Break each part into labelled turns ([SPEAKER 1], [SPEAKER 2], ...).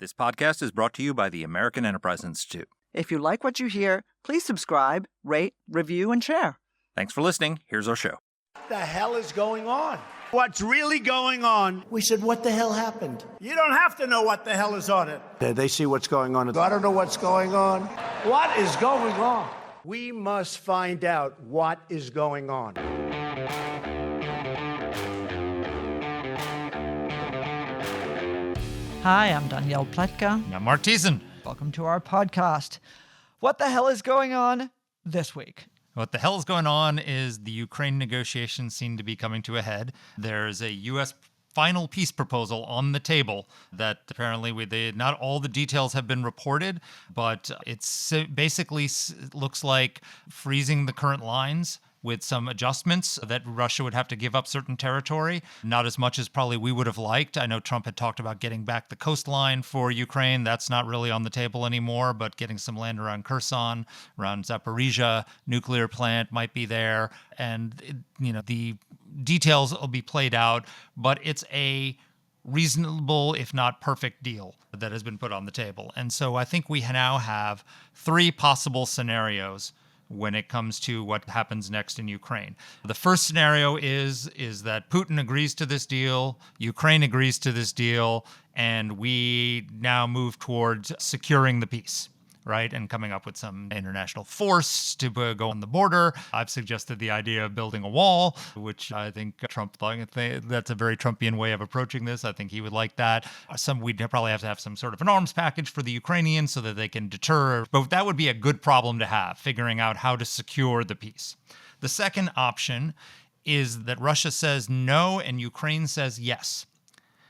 [SPEAKER 1] This podcast is brought to you by the American Enterprise Institute.
[SPEAKER 2] If you like what you hear, please subscribe, rate, review, and share.
[SPEAKER 1] Thanks for listening. Here's our show.
[SPEAKER 3] What the hell is going on?
[SPEAKER 4] What's really going on?
[SPEAKER 3] We said, what the hell happened? You don't have to know what the hell is on it.
[SPEAKER 4] They see what's going on.
[SPEAKER 3] I don't know what's going on. What is going on? We must find out what is going on.
[SPEAKER 2] Hi, I'm Danielle Pletka.
[SPEAKER 5] I'm Mark Thiessen.
[SPEAKER 2] Welcome to our podcast. What the hell is going on this week?
[SPEAKER 5] What the hell is going on is the Ukraine negotiations seem to be coming to a head. There's a U.S. final peace proposal on the table that apparently not all the details have been reported, but it's basically looks like freezing the current lines with some adjustments that Russia would have to give up certain territory, not as much as probably we would have liked. I know Trump had talked about getting back the coastline for Ukraine. That's not really on the table anymore, but getting some land around Kherson, around Zaporizhia, nuclear plant might be there. And, the details will be played out, but it's a reasonable, if not perfect deal that has been put on the table. And so I think we now have three possible scenarios when it comes to what happens next in Ukraine. The first scenario is that Putin agrees to this deal, Ukraine agrees to this deal, and we now move towards securing the peace, right? And coming up with some international force to go on the border. I've suggested the idea of building a wall, which I think Trump, that's a very Trumpian way of approaching this. I think he would like that. We'd probably have to have some sort of an arms package for the Ukrainians so that they can deter. But that would be a good problem to have, figuring out how to secure the peace. The second option is that Russia says no and Ukraine says yes.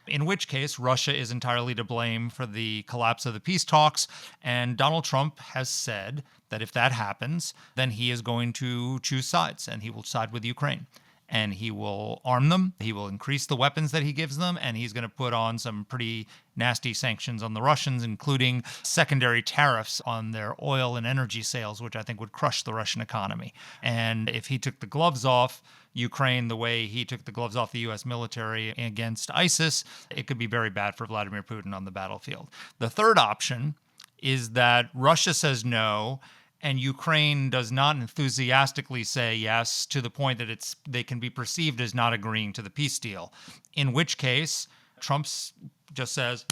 [SPEAKER 5] In which case, Russia is entirely to blame for the collapse of the peace talks. And Donald Trump has said that if that happens, then he is going to choose sides and he will side with Ukraine. And he will arm them, he will increase the weapons that he gives them, and he's going to put on some pretty nasty sanctions on the Russians, including secondary tariffs on their oil and energy sales, which I think would crush the Russian economy. And if he took the gloves off Ukraine the way he took the gloves off the U.S. military against ISIS, it could be very bad for Vladimir Putin on the battlefield. The third option is that Russia says no, and Ukraine does not enthusiastically say yes to the point that they can be perceived as not agreeing to the peace deal. In which case, Trump just says,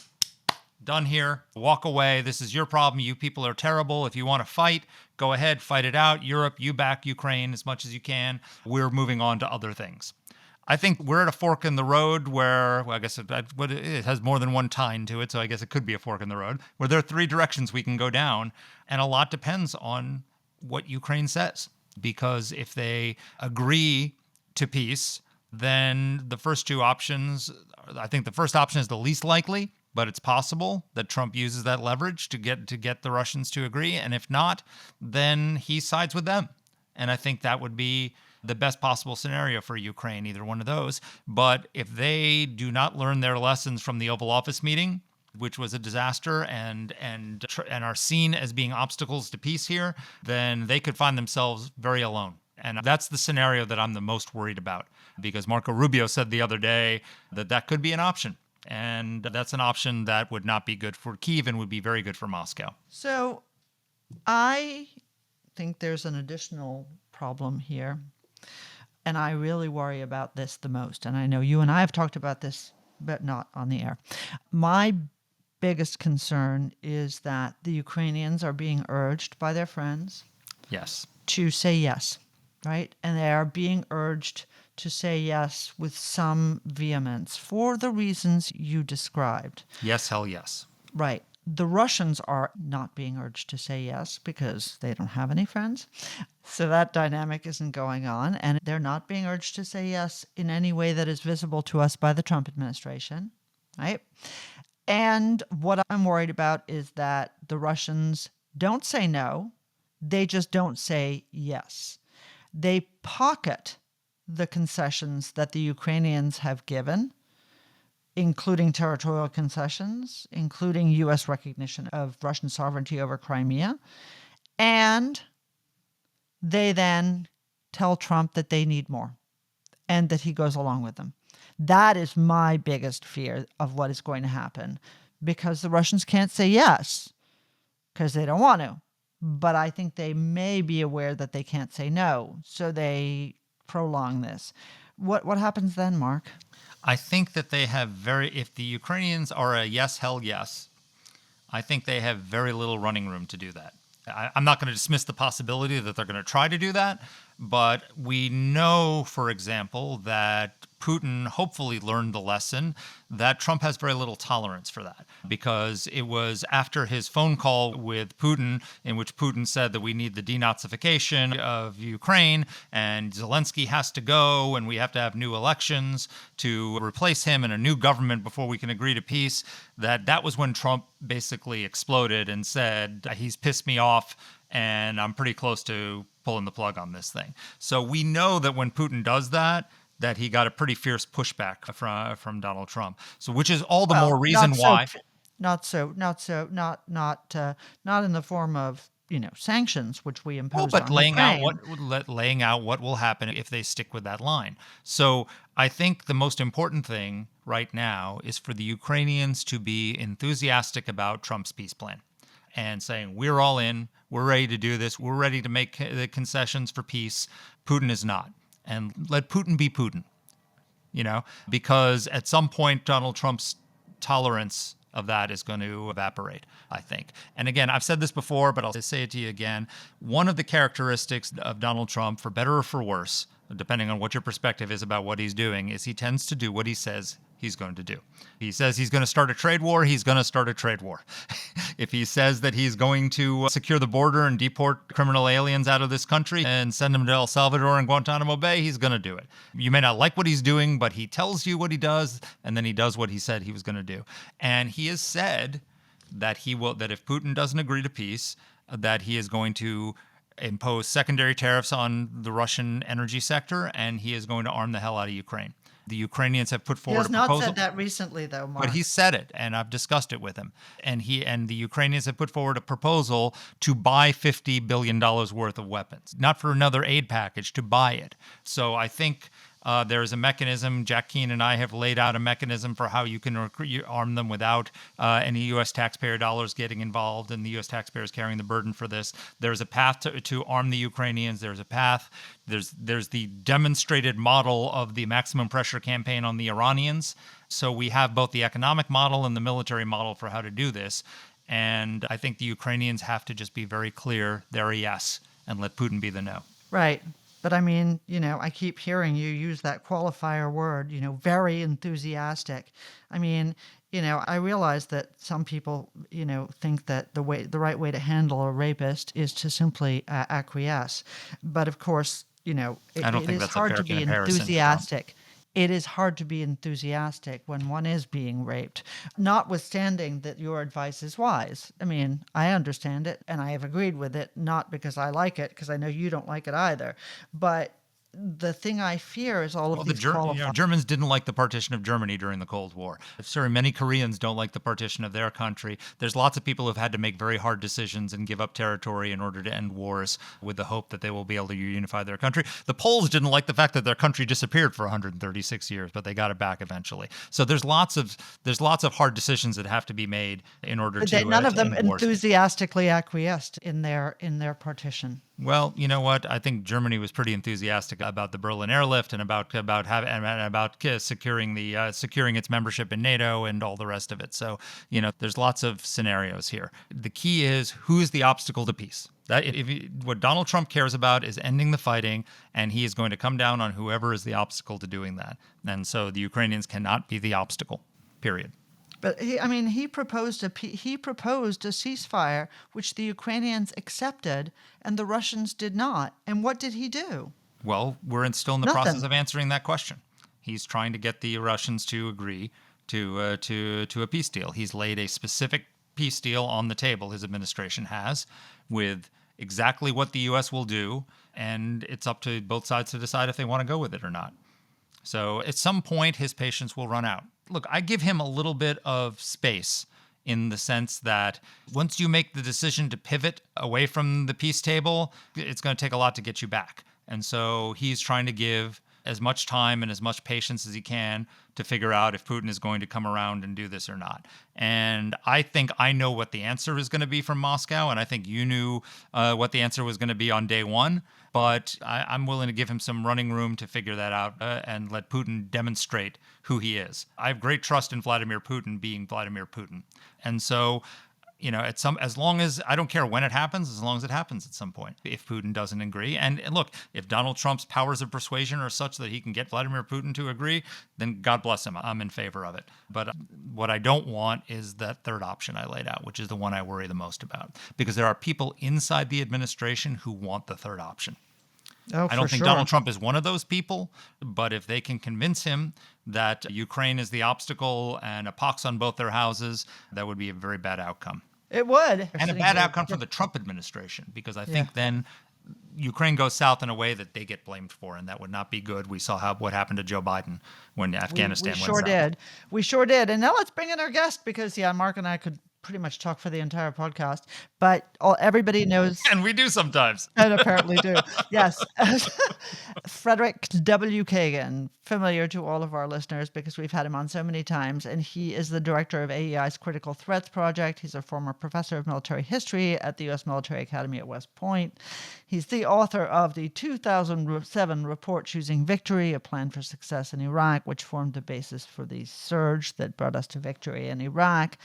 [SPEAKER 5] done here, walk away. This is your problem. You people are terrible. If you want to fight, go ahead, fight it out. Europe, you back Ukraine as much as you can. We're moving on to other things. I think we're at a fork in the road where, I guess it has more than one tine to it, so I guess it could be a fork in the road, where there are three directions we can go down, and a lot depends on what Ukraine says. Because if they agree to peace, then the first two options, I think the first option is the least likely, but it's possible that Trump uses that leverage to get the Russians to agree, and if not, then he sides with them. And I think that would be the best possible scenario for Ukraine, either one of those. But if they do not learn their lessons from the Oval Office meeting, which was a disaster, and are seen as being obstacles to peace here, then they could find themselves very alone. And that's the scenario that I'm the most worried about, because Marco Rubio said the other day that could be an option. And that's an option that would not be good for Kyiv and would be very good for Moscow.
[SPEAKER 2] So I think there's an additional problem here. And I really worry about this the most. And I know you and I have talked about this, but not on the air. My biggest concern is that the Ukrainians are being urged by their friends to say yes, right? And they are being urged to say yes with some vehemence for the reasons you described.
[SPEAKER 5] Yes, hell yes.
[SPEAKER 2] Right. The Russians are not being urged to say yes because they don't have any friends. So that dynamic isn't going on. And they're not being urged to say yes in any way that is visible to us by the Trump administration, right? And what I'm worried about is that the Russians don't say no. They just don't say yes. They pocket the concessions that the Ukrainians have given, including territorial concessions, including U.S. recognition of Russian sovereignty over Crimea. And they then tell Trump that they need more and that he goes along with them. That is my biggest fear of what is going to happen, because the Russians can't say yes because they don't want to. But I think they may be aware that they can't say no, so they prolong this. What happens then, Mark?
[SPEAKER 5] I think that they have if the Ukrainians are a yes, hell yes, I think they have very little running room to do that. I'm not going to dismiss the possibility that they're going to try to do that, but we know, for example, that Putin hopefully learned the lesson that Trump has very little tolerance for that, because it was after his phone call with Putin in which Putin said that we need the denazification of Ukraine and Zelensky has to go and we have to have new elections to replace him and a new government before we can agree to peace, that was when Trump basically exploded and said, he's pissed me off and I'm pretty close to pulling the plug on this thing. So we know that when Putin does that he got a pretty fierce pushback from Donald Trump. So, which is all the more reason why.
[SPEAKER 2] Not in the form of sanctions, which we impose
[SPEAKER 5] but
[SPEAKER 2] on Ukraine.
[SPEAKER 5] laying out what will happen if they stick with that line. So I think the most important thing right now is for the Ukrainians to be enthusiastic about Trump's peace plan and saying, we're all in, we're ready to do this, we're ready to make the concessions for peace. Putin is not. And let Putin be Putin, because at some point Donald Trump's tolerance of that is going to evaporate, I think. And again, I've said this before, but I'll say it to you again. One of the characteristics of Donald Trump, for better or for worse, depending on what your perspective is about what he's doing, is he tends to do what he says he's going to do. He says he's going to start a trade war, he's going to start a trade war. If he says that he's going to secure the border and deport criminal aliens out of this country and send them to El Salvador and Guantanamo Bay, he's going to do it. You may not like what he's doing, but he tells you what he does, and then he does what he said he was going to do. And he has said that that if Putin doesn't agree to peace, that he is going to impose secondary tariffs on the Russian energy sector, and he is going to arm the hell out of Ukraine. The Ukrainians have put forward a proposal.
[SPEAKER 2] He has not said that recently, though, Mark.
[SPEAKER 5] But he said it, and I've discussed it with him. And the Ukrainians have put forward a proposal to buy $50 billion worth of weapons, not for another aid package, to buy it. So I think there's a mechanism. Jack Keane and I have laid out a mechanism for how you can arm them without any U.S. taxpayer dollars getting involved and the U.S. taxpayers carrying the burden for this. There's a path to arm the Ukrainians. There's a path. There's the demonstrated model of the maximum pressure campaign on the Iranians. So we have both the economic model and the military model for how to do this. And I think the Ukrainians have to just be very clear they're a yes and let Putin be the no.
[SPEAKER 2] Right. But I mean, I keep hearing you use that qualifier word, very enthusiastic. I mean, I realize that some people, think that the right way to handle a rapist is to simply acquiesce. But of course,
[SPEAKER 5] I don't think
[SPEAKER 2] is
[SPEAKER 5] that's
[SPEAKER 2] hard
[SPEAKER 5] a fair
[SPEAKER 2] to be
[SPEAKER 5] comparison.
[SPEAKER 2] enthusiastic. It is hard to be enthusiastic when one is being raped, notwithstanding that your advice is wise. I mean, I understand it, and I have agreed with it, not because I like it, because I know you don't like it either. But the thing I fear is all of these qualifiers.
[SPEAKER 5] Germans didn't like the partition of Germany during the Cold War. Sorry, many Koreans don't like the partition of their country. There's lots of people who've had to make very hard decisions and give up territory in order to end wars with the hope that they will be able to unify their country. The Poles didn't like the fact that their country disappeared for 136 years, but they got it back eventually. So there's lots of hard decisions that have to be made in order to
[SPEAKER 2] none of them
[SPEAKER 5] end wars.
[SPEAKER 2] Enthusiastically acquiesced in their partition.
[SPEAKER 5] Well, you know what? I think Germany was pretty enthusiastic about the Berlin airlift and about securing its membership in NATO and all the rest of it. So, there's lots of scenarios here. The key is, who is the obstacle to peace? What Donald Trump cares about is ending the fighting, and he is going to come down on whoever is the obstacle to doing that. And so the Ukrainians cannot be the obstacle. Period.
[SPEAKER 2] But he proposed a ceasefire, which the Ukrainians accepted, and the Russians did not. And what did he do?
[SPEAKER 5] Well, we're still in the
[SPEAKER 2] Nothing.
[SPEAKER 5] process of answering that question. He's trying to get the Russians to agree to a peace deal. He's laid a specific peace deal on the table. His administration has, with exactly what the U.S. will do, and it's up to both sides to decide if they want to go with it or not. So at some point, his patience will run out. Look, I give him a little bit of space in the sense that once you make the decision to pivot away from the peace table, it's going to take a lot to get you back. And so he's trying to give as much time and as much patience as he can to figure out if Putin is going to come around and do this or not. And I think I know what the answer is going to be from Moscow, and I think you knew what the answer was going to be on day one. But I'm willing to give him some running room to figure that out and let Putin demonstrate who he is. I have great trust in Vladimir Putin being Vladimir Putin. And so, as long as, I don't care when it happens, as long as it happens at some point, if Putin doesn't agree. And look, if Donald Trump's powers of persuasion are such that he can get Vladimir Putin to agree, then God bless him. I'm in favor of it. But what I don't want is that third option I laid out, which is the one I worry the most about, because there are people inside the administration who want the third option.
[SPEAKER 2] Oh,
[SPEAKER 5] I don't think
[SPEAKER 2] sure.
[SPEAKER 5] Donald Trump is one of those people, but if they can convince him that Ukraine is the obstacle and a pox on both their houses, that would be a very bad outcome.
[SPEAKER 2] It would.
[SPEAKER 5] And a bad outcome for the Trump administration, because I think then Ukraine goes south in a way that they get blamed for, and that would not be good. We saw what happened to Joe Biden when Afghanistan went south.
[SPEAKER 2] We sure did. And now let's bring in our guest, because, Mark and I could pretty much talk for the entire podcast, but everybody knows.
[SPEAKER 5] And we do sometimes.
[SPEAKER 2] And apparently do. Yes. Frederick W. Kagan, familiar to all of our listeners because we've had him on so many times, and he is the director of AEI's Critical Threats Project. He's a former professor of military history at the U.S. Military Academy at West Point. He's the author of the 2007 report, Choosing Victory, A Plan for Success in Iraq, which formed the basis for the surge that brought us to victory in Iraq,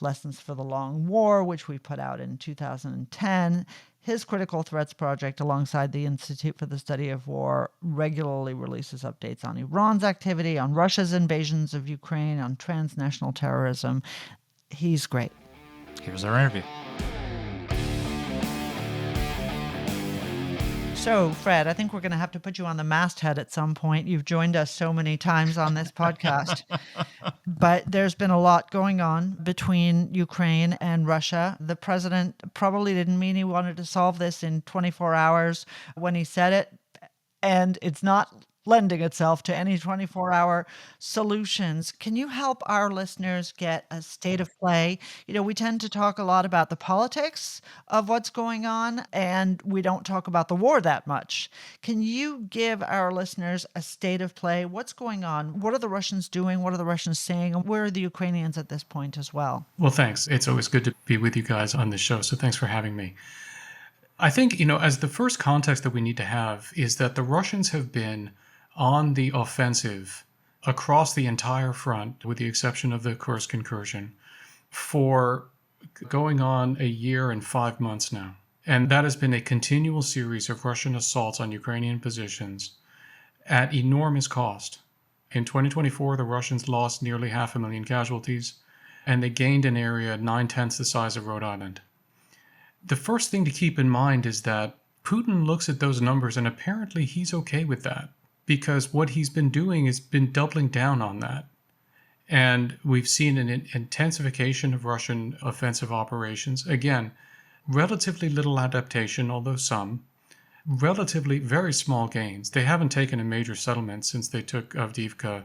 [SPEAKER 2] Lessons for the Long War, which we put out in 2010. His Critical Threats Project, alongside the Institute for the Study of War, regularly releases updates on Iran's activity, on Russia's invasions of Ukraine, on transnational terrorism. He's great.
[SPEAKER 5] Here's our interview.
[SPEAKER 2] So, Fred, I think we're going to have to put you on the masthead at some point. You've joined us so many times on this podcast. But there's been a lot going on between Ukraine and Russia. The president probably didn't mean he wanted to solve this in 24 hours when he said it. And it's not lending itself to any 24-hour solutions. Can you help our listeners get a state of play? We tend to talk a lot about the politics of what's going on, and we don't talk about the war that much. Can you give our listeners a state of play? What's going on? What are the Russians doing? What are the Russians saying? And where are the Ukrainians at this point as well?
[SPEAKER 6] Well, thanks. It's always good to be with you guys on this show, so thanks for having me. I think, as the first context that we need to have is that the Russians have been on the offensive across the entire front, with the exception of the Kursk incursion, for going on a year and 5 months now. And that has been a continual series of Russian assaults on Ukrainian positions at enormous cost. In 2024, the Russians lost nearly 500,000 casualties, and they gained an area 9/10 the size of Rhode Island. The first thing to keep in mind is that Putin looks at those numbers, and apparently he's okay with that, because what he's been doing has been doubling down on that. And we've seen an intensification of Russian offensive operations. Again, relatively little adaptation, although some. Relatively very small gains. They haven't taken a major settlement since they took Avdiivka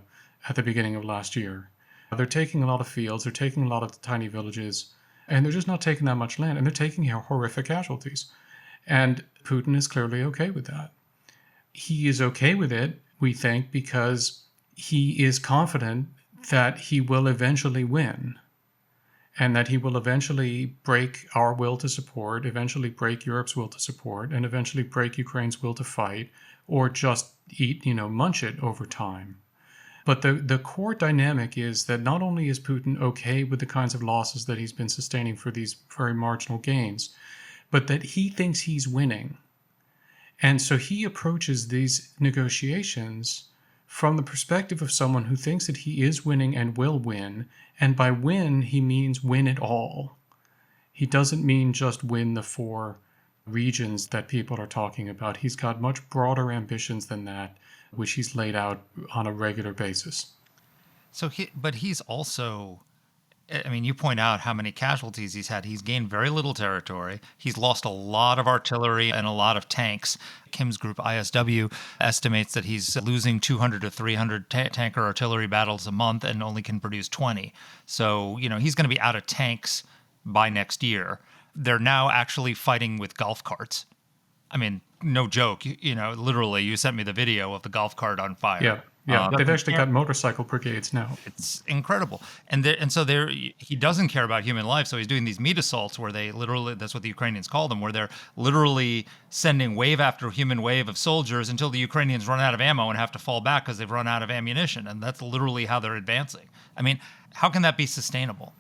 [SPEAKER 6] at the beginning of last year. They're taking a lot of fields, they're taking a lot of tiny villages, and they're just not taking that much land, and they're taking horrific casualties. And Putin is clearly okay with that. He is okay with it, we think, because he is confident that he will eventually win, and that he will eventually break our will to support, eventually break Europe's will to support, and eventually break Ukraine's will to fight, or just munch it over time. But the core dynamic is that not only is Putin okay with the kinds of losses that he's been sustaining for these very marginal gains, but that he thinks he's winning. And so he approaches these negotiations from the perspective of someone who thinks that he is winning and will win. And by win, he means win it all. He doesn't mean just win the 4 regions that people are talking about. He's got much broader ambitions than that, which he's laid out on a regular basis.
[SPEAKER 5] But he's also, you point out how many casualties he's had. He's gained very little territory. He's lost a lot of artillery and a lot of tanks. Kim's group, ISW, estimates that he's losing 200 to 300 tanker artillery battles a month and only can produce 20. So, he's going to be out of tanks by next year. They're now actually fighting with golf carts. I mean, no joke. Literally, you sent me the video of the golf cart on fire.
[SPEAKER 6] Yeah. Yeah, they've actually got motorcycle brigades now.
[SPEAKER 5] It's incredible. And so he doesn't care about human life. So he's doing these meat assaults where they literally, that's what the Ukrainians call them, where they're literally sending wave after human wave of soldiers until the Ukrainians run out of ammo and have to fall back because they've run out of ammunition. And that's literally how they're advancing. I mean, how can that be sustainable?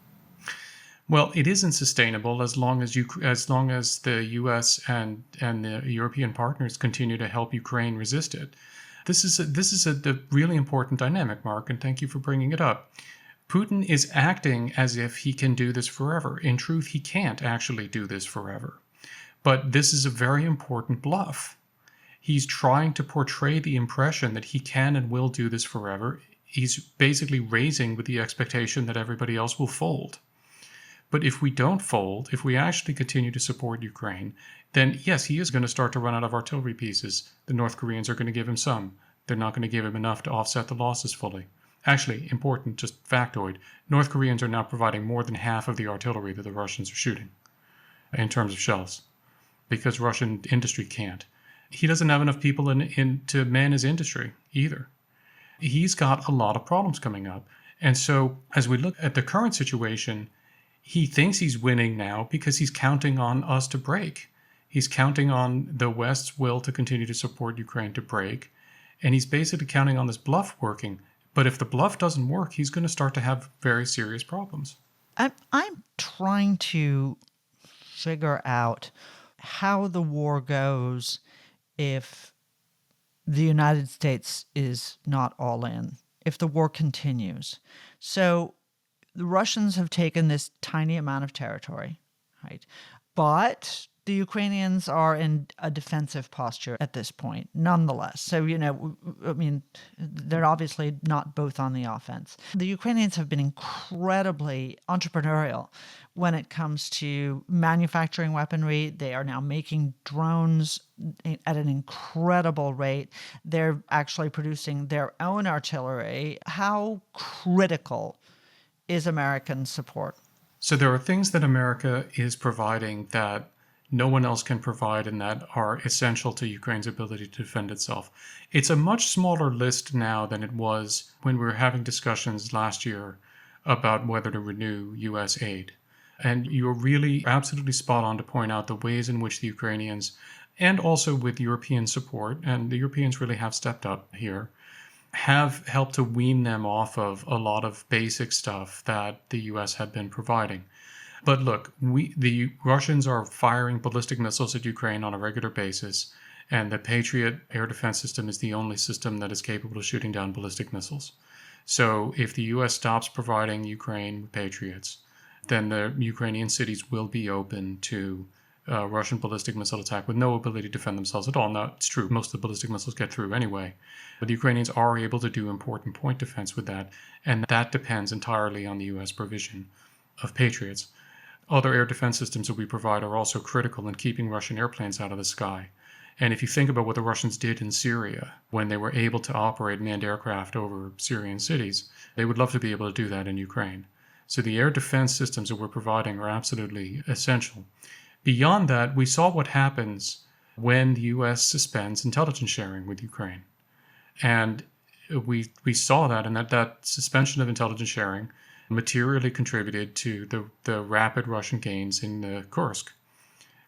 [SPEAKER 6] Well, it isn't sustainable as long as the U.S. and the European partners continue to help Ukraine resist it. This is a really important dynamic, Mark, and thank you for bringing it up. Putin is acting as if he can do this forever. In truth, he can't actually do this forever. But this is a very important bluff. He's trying to portray the impression that he can and will do this forever. He's basically raising with the expectation that everybody else will fold. But if we don't fold, if we actually continue to support Ukraine, then yes, he is going to start to run out of artillery pieces. The North Koreans are going to give him some. They're not going to give him enough to offset the losses fully. Actually, important, just factoid, North Koreans are now providing more than half of the artillery that the Russians are shooting in terms of shells, because Russian industry can't. He doesn't have enough people to man his industry either. He's got a lot of problems coming up. And so as we look at the current situation, he thinks he's winning now because he's counting on us to break. He's counting on the West's will to continue to support Ukraine to break. And he's basically counting on this bluff working. But if the bluff doesn't work, he's going to start to have very serious problems.
[SPEAKER 2] I'm trying to figure out how the war goes if the United States is not all in, if the war continues. So the Russians have taken this tiny amount of territory, right? But the Ukrainians are in a defensive posture at this point, nonetheless. So, I mean, they're obviously not both on the offense. The Ukrainians have been incredibly entrepreneurial when it comes to manufacturing weaponry. They are now making drones at an incredible rate. They're actually producing their own artillery. How critical is American support?
[SPEAKER 6] So there are things that America is providing that no one else can provide and that are essential to Ukraine's ability to defend itself. It's a much smaller list now than it was when we were having discussions last year about whether to renew U.S. aid. And you're really absolutely spot on to point out the ways in which the Ukrainians, and also with European support, and the Europeans really have stepped up here, have helped to wean them off of a lot of basic stuff that the U.S. had been providing. But look, the Russians are firing ballistic missiles at Ukraine on a regular basis, and the Patriot air defense system is the only system that is capable of shooting down ballistic missiles. So if the U.S. stops providing Ukraine with Patriots, then the Ukrainian cities will be open to Russian ballistic missile attack with no ability to defend themselves at all. Now, it's true, most of the ballistic missiles get through anyway, but the Ukrainians are able to do important point defense with that, and that depends entirely on the U.S. provision of Patriots. Other air defense systems that we provide are also critical in keeping Russian airplanes out of the sky. And if you think about what the Russians did in Syria, when they were able to operate manned aircraft over Syrian cities, they would love to be able to do that in Ukraine. So the air defense systems that we're providing are absolutely essential. Beyond that, we saw what happens when the U.S. suspends intelligence sharing with Ukraine. And we saw that, and that suspension of intelligence sharing materially contributed to the rapid Russian gains in Kursk.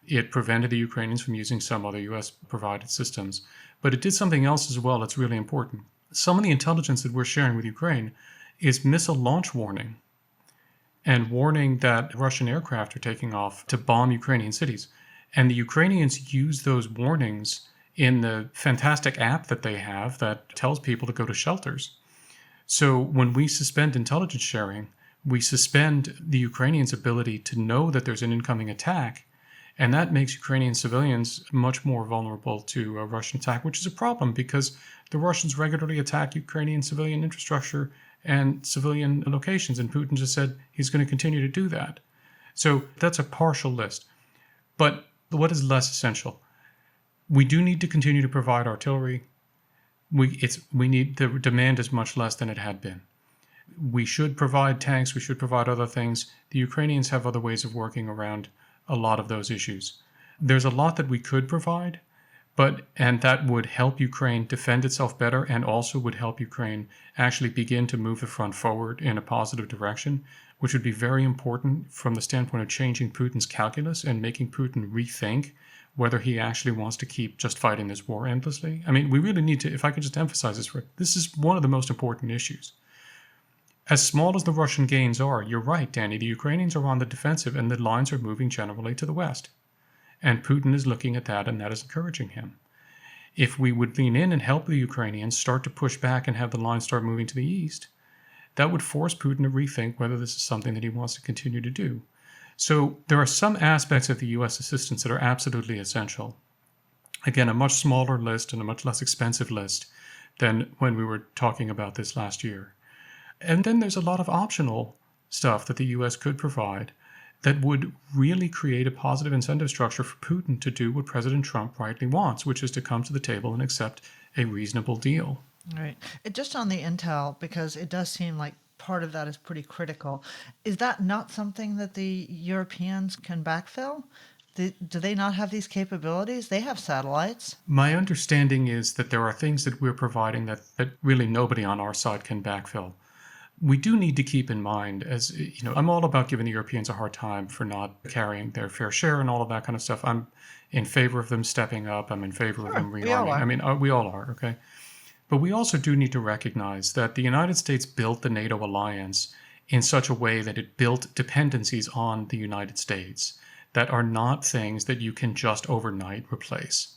[SPEAKER 6] It prevented the Ukrainians from using some other U.S.-provided systems. But it did something else as well that's really important. Some of the intelligence that we're sharing with Ukraine is missile launch warning and warning that Russian aircraft are taking off to bomb Ukrainian cities. And the Ukrainians use those warnings in the fantastic app that they have that tells people to go to shelters. So when we suspend intelligence sharing, we suspend the Ukrainians' ability to know that there's an incoming attack, and that makes Ukrainian civilians much more vulnerable to a Russian attack, which is a problem because the Russians regularly attack Ukrainian civilian infrastructure and civilian locations, and Putin just said he's going to continue to do that. So that's a partial list. But what is less essential? We do need to continue to provide artillery. The demand is much less than it had been. We should provide tanks. We should provide other things. The Ukrainians have other ways of working around a lot of those issues. There's a lot that we could provide, And that would help Ukraine defend itself better and also would help Ukraine actually begin to move the front forward in a positive direction, which would be very important from the standpoint of changing Putin's calculus and making Putin rethink whether he actually wants to keep just fighting this war endlessly. I mean, we really need to, if I could just emphasize this, Rick, this is one of the most important issues. As small as the Russian gains are, you're right, Danny, the Ukrainians are on the defensive and the lines are moving generally to the west. And Putin is looking at that, and that is encouraging him. If we would lean in and help the Ukrainians start to push back and have the line start moving to the east, that would force Putin to rethink whether this is something that he wants to continue to do. So there are some aspects of the U.S. assistance that are absolutely essential. Again, a much smaller list and a much less expensive list than when we were talking about this last year. And then there's a lot of optional stuff that the U.S. could provide that would really create a positive incentive structure for Putin to do what President Trump rightly wants, which is to come to the table and accept a reasonable deal.
[SPEAKER 2] Right. Just on the intel, because it does seem like part of that is pretty critical. Is that not something that the Europeans can backfill? Do they not have these capabilities? They have satellites.
[SPEAKER 6] My understanding is that there are things that we're providing that really nobody on our side can backfill. We do need to keep in mind, as you know, I'm all about giving the Europeans a hard time for not carrying their fair share and all of that kind of stuff. I'm in favor of them stepping up. I'm in favor of them rearming. I mean, we all are, okay? But we also do need to recognize that the United States built the NATO alliance in such a way that it built dependencies on the United States that are not things that you can just overnight replace.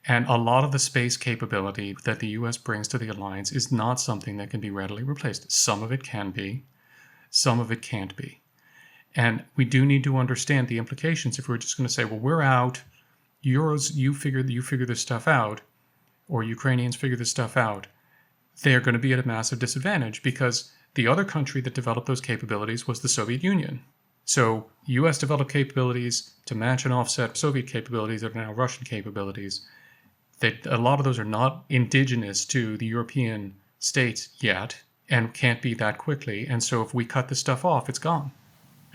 [SPEAKER 6] And a lot of the space capability that the U.S. brings to the alliance is not something that can be readily replaced. Some of it can be, some of it can't be. And we do need to understand the implications if we're just going to say, well, we're out, Euros, you figure this stuff out, or Ukrainians figure this stuff out. They're going to be at a massive disadvantage because the other country that developed those capabilities was the Soviet Union. So U.S. developed capabilities to match and offset Soviet capabilities that are now Russian capabilities. A lot of those are not indigenous to the European states yet and can't be that quickly. And so if we cut this stuff off, it's gone.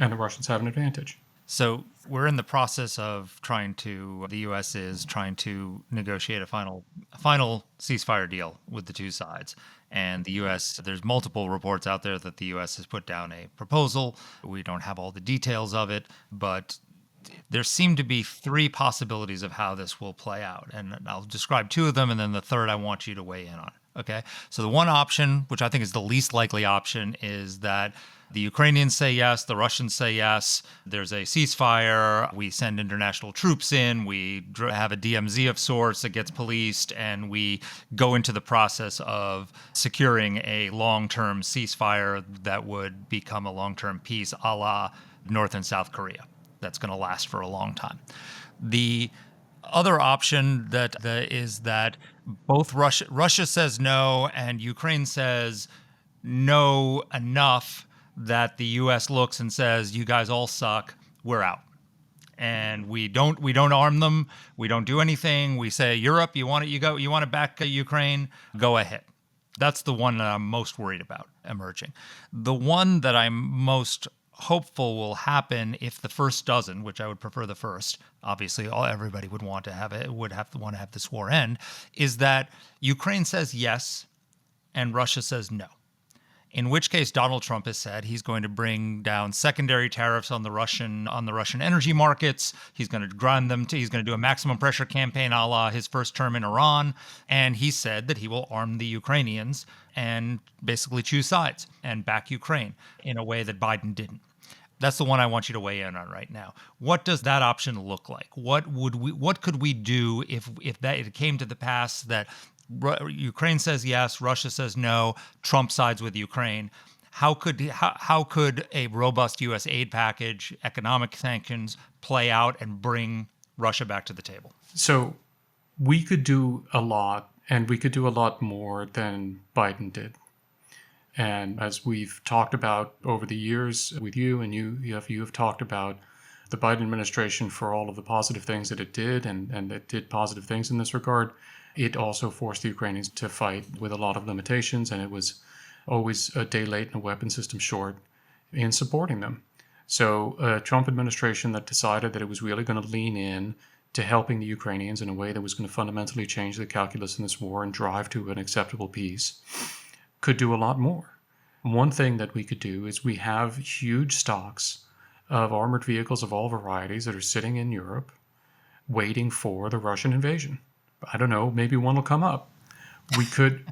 [SPEAKER 6] And the Russians have an advantage.
[SPEAKER 5] So we're in the process of the U.S. is trying to negotiate a final ceasefire deal with the two sides. And the U.S., there's multiple reports out there that the U.S. has put down a proposal. We don't have all the details of it, but there seem to be three possibilities of how this will play out. And I'll describe two of them, and then the third I want you to weigh in on. Okay? So the one option, which I think is the least likely option, is that the Ukrainians say yes, the Russians say yes, there's a ceasefire, we send international troops in, we have a DMZ of sorts that gets policed, and we go into the process of securing a long-term ceasefire that would become a long-term peace a la North and South Korea. That's going to last for a long time. The other option is that both Russia says no and Ukraine says no enough that the U.S. looks and says, "You guys all suck. We're out." And we don't arm them. We don't do anything. We say, "Europe, you want to back Ukraine? Go ahead." That's the one that I'm most worried about emerging. The one that I'm most hopeful will happen if the first doesn't, which I would prefer the first. Obviously, everybody would want to have this war end. Is that Ukraine says yes, and Russia says no. In which case, Donald Trump has said he's going to bring down secondary tariffs on the Russian energy markets. He's going to grind them he's going to do a maximum pressure campaign a la his first term in Iran. And he said that he will arm the Ukrainians and basically choose sides and back Ukraine in a way that Biden didn't. That's the one I want you to weigh in on right now. What does that option look like? What could we do if it came to the pass that Ukraine says yes, Russia says no, Trump sides with Ukraine? How could a robust U.S. aid package, economic sanctions play out and bring Russia back to the table?
[SPEAKER 6] So we could do a lot, and we could do a lot more than Biden did. And as we've talked about over the years with you, and you have talked about the Biden administration for all of the positive things that it did, and it did positive things in this regard, it also forced the Ukrainians to fight with a lot of limitations, and it was always a day late and a weapon system short in supporting them. So a Trump administration that decided that it was really going to lean in to helping the Ukrainians in a way that was going to fundamentally change the calculus in this war and drive to an acceptable peace, could do a lot more. One thing that we could do is we have huge stocks of armored vehicles of all varieties that are sitting in Europe waiting for the Russian invasion. I don't know, maybe one will come up. We could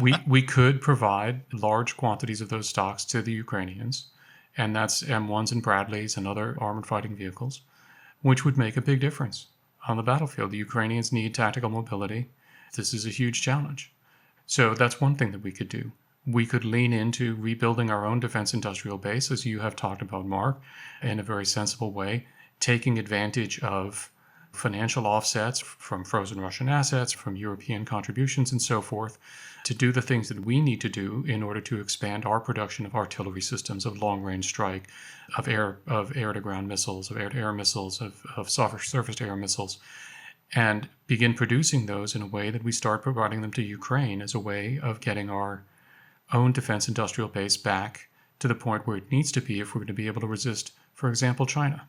[SPEAKER 6] we could provide large quantities of those stocks to the Ukrainians, and that's M1s and Bradleys and other armored fighting vehicles, which would make a big difference on the battlefield. The Ukrainians need tactical mobility. This is a huge challenge. So that's one thing that we could do. We could lean into rebuilding our own defense industrial base, as you have talked about, Mark, in a very sensible way, taking advantage of financial offsets from frozen Russian assets, from European contributions and so forth, to do the things that we need to do in order to expand our production of artillery systems, of long-range strike, of air-to-ground missiles, of air-to-air missiles, of surface-to-air missiles, and begin producing those in a way that we start providing them to Ukraine as a way of getting our own defense industrial base back to the point where it needs to be if we're going to be able to resist, for example, China.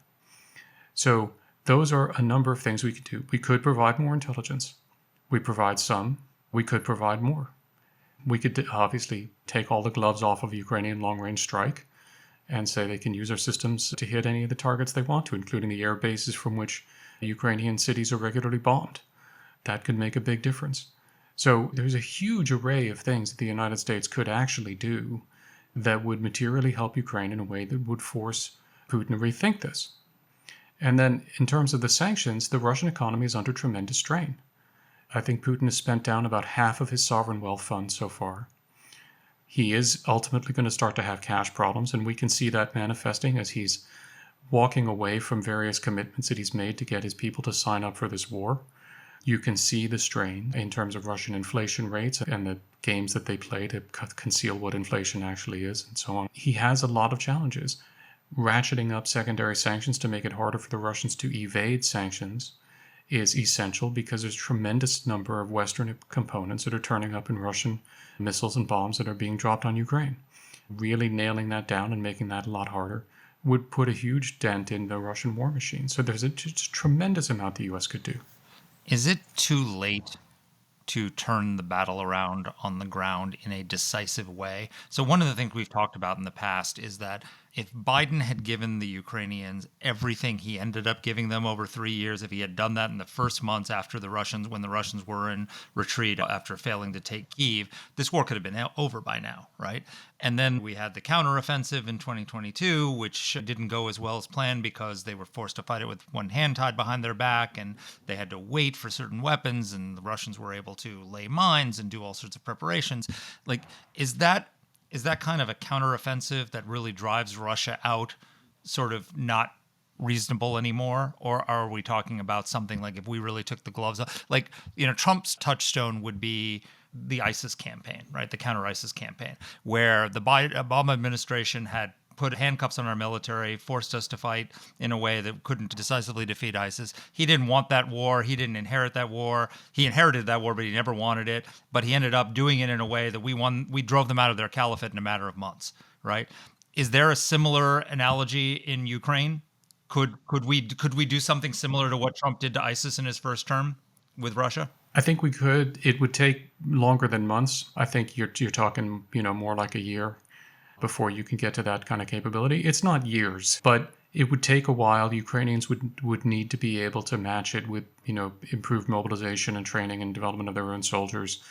[SPEAKER 6] So those are a number of things we could do. We could provide more intelligence. We provide some. We could provide more. We could obviously take all the gloves off of Ukrainian long-range strike and say they can use our systems to hit any of the targets they want to, including the air bases from which Ukrainian cities are regularly bombed. That could make a big difference. So there's a huge array of things that the United States could actually do that would materially help Ukraine in a way that would force Putin to rethink this. And then in terms of the sanctions, the Russian economy is under tremendous strain. I think Putin has spent down about half of his sovereign wealth fund so far. He is ultimately going to start to have cash problems, and we can see that manifesting as he's walking away from various commitments that he's made to get his people to sign up for this war. You can see the strain in terms of Russian inflation rates and the games that they play to conceal what inflation actually is and so on. He has a lot of challenges. Ratcheting up secondary sanctions to make it harder for the Russians to evade sanctions is essential because there's a tremendous number of Western components that are turning up in Russian missiles and bombs that are being dropped on Ukraine. Really nailing that down and making that a lot harder would put a huge dent in the Russian war machine. So there's a tremendous amount the U.S. could do.
[SPEAKER 5] Is it too late to turn the battle around on the ground in a decisive way? So one of the things we've talked about in the past is that if Biden had given the Ukrainians everything he ended up giving them over 3 years, if he had done that in the first months after when the Russians were in retreat after failing to take Kyiv, this war could have been over by now, right? And then we had the counteroffensive in 2022, which didn't go as well as planned because they were forced to fight it with one hand tied behind their back, and they had to wait for certain weapons, and the Russians were able to lay mines and do all sorts of preparations. Like, is that kind of a counteroffensive that really drives Russia out sort of not reasonable anymore? Or are we talking about something like if we really took the gloves off? Like, Trump's touchstone would be the ISIS campaign, right? The counter-ISIS campaign, where the Obama administration had put handcuffs on our military, forced us to fight in a way that couldn't decisively defeat ISIS. He didn't want that war. He didn't inherit that war. He inherited that war, but he never wanted it. But he ended up doing it in a way that we drove them out of their caliphate in a matter of months, right? Is there a similar analogy in Ukraine? Could we do something similar to what Trump did to ISIS in his first term with Russia?
[SPEAKER 6] I think we could. It would take longer than months. I think you're talking, more like a year before you can get to that kind of capability. It's not years, but it would take a while. Ukrainians would need to be able to match it with, improved mobilization and training and development of their own soldiers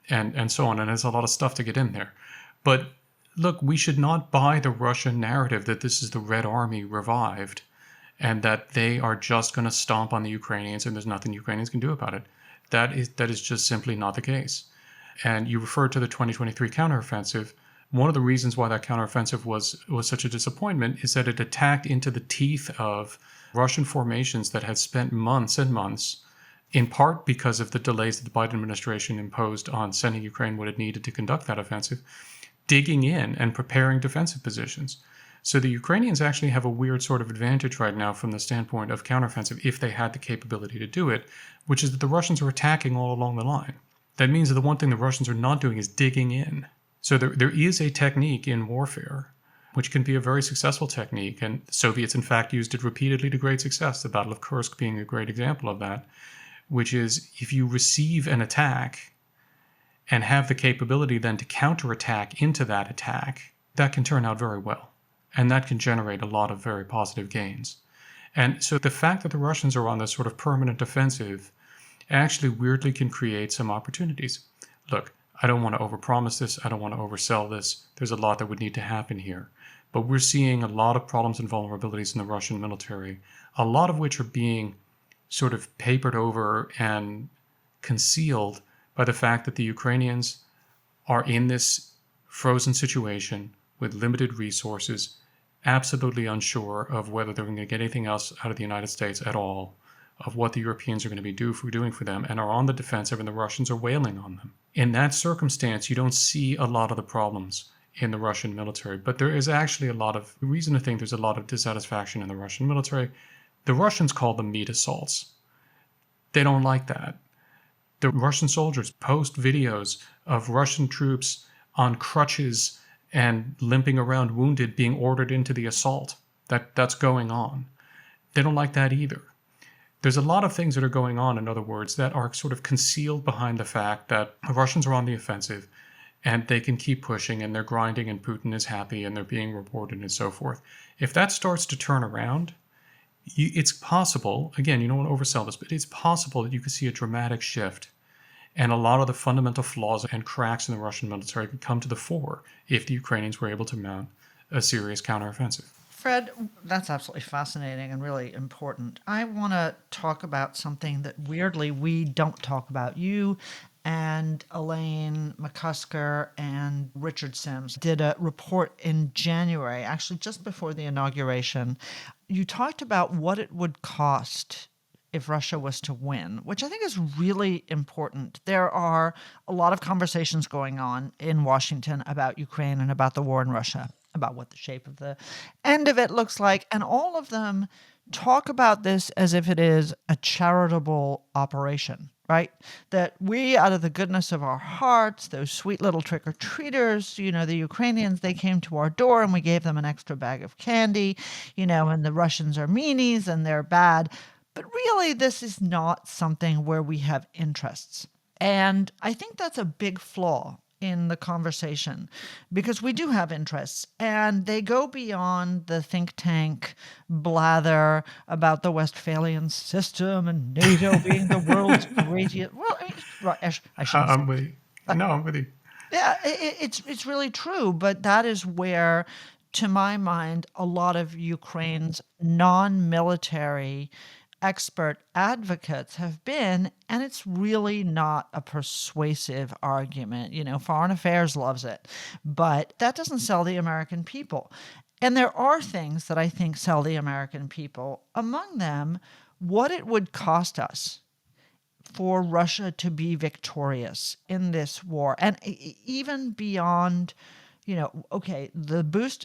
[SPEAKER 6] and so on. And there's a lot of stuff to get in there. But look, we should not buy the Russian narrative that this is the Red Army revived and that they are just going to stomp on the Ukrainians and there's nothing Ukrainians can do about it. That is just simply not the case. And you referred to the 2023 counteroffensive. One of the reasons why that counteroffensive was such a disappointment is that it attacked into the teeth of Russian formations that had spent months and months, in part because of the delays that the Biden administration imposed on sending Ukraine what it needed to conduct that offensive, digging in and preparing defensive positions. So the Ukrainians actually have a weird sort of advantage right now from the standpoint of counteroffensive if they had the capability to do it, which is that the Russians are attacking all along the line. That means that the one thing the Russians are not doing is digging in. So there is a technique in warfare which can be a very successful technique. And the Soviets, in fact, used it repeatedly to great success, the Battle of Kursk being a great example of that, which is if you receive an attack and have the capability then to counterattack into that attack, that can turn out very well. And that can generate a lot of very positive gains. And so the fact that the Russians are on this sort of permanent offensive actually weirdly can create some opportunities. Look, I don't want to overpromise this. I don't want to oversell this. There's a lot that would need to happen here. But we're seeing a lot of problems and vulnerabilities in the Russian military, a lot of which are being sort of papered over and concealed by the fact that the Ukrainians are in this frozen situation with limited resources, absolutely unsure of whether they're going to get anything else out of the United States at all, of what the Europeans are going to be doing for them, and are on the defensive, and the Russians are wailing on them. In that circumstance, you don't see a lot of the problems in the Russian military, but there is actually a lot of reason to think there's a lot of dissatisfaction in the Russian military. The Russians call them meat assaults. They don't like that. The Russian soldiers post videos of Russian troops on crutches and limping around wounded being ordered into the assault. That's going on. They don't like that either. There's a lot of things that are going on, in other words, that are sort of concealed behind the fact that the Russians are on the offensive and they can keep pushing and they're grinding and Putin is happy and they're being rewarded and so forth. If that starts to turn around, it's possible, again, you don't want to oversell this, but it's possible that you could see a dramatic shift and a lot of the fundamental flaws and cracks in the Russian military could come to the fore if the Ukrainians were able to mount a serious counteroffensive.
[SPEAKER 2] Fred, that's absolutely fascinating and really important. I want to talk about something that weirdly we don't talk about. You and Elaine McCusker and Richard Sims did a report in January, actually just before the inauguration. You talked about what it would cost if Russia was to win, which I think is really important. There are a lot of conversations going on in Washington about Ukraine and about the war in Russia, about what the shape of the end of it looks like. And all of them talk about this as if it is a charitable operation, right? That we, out of the goodness of our hearts, those sweet little trick-or-treaters, the Ukrainians, they came to our door and we gave them an extra bag of candy, and the Russians are meanies and they're bad. But really, this is not something where we have interests. And I think that's a big flaw in the conversation because we do have interests and they go beyond the think tank blather about the Westphalian system and NATO being the world's greatest. Well, I shouldn't
[SPEAKER 6] I'm with you. No, I'm with you.
[SPEAKER 2] Yeah, it's really true. But that is where, to my mind, a lot of Ukraine's non-military expert advocates have been, and it's really not a persuasive argument. Foreign Affairs loves it, but that doesn't sell the American people. And there are things that I think sell the American people, among them, what it would cost us for Russia to be victorious in this war. And even beyond, okay, the boost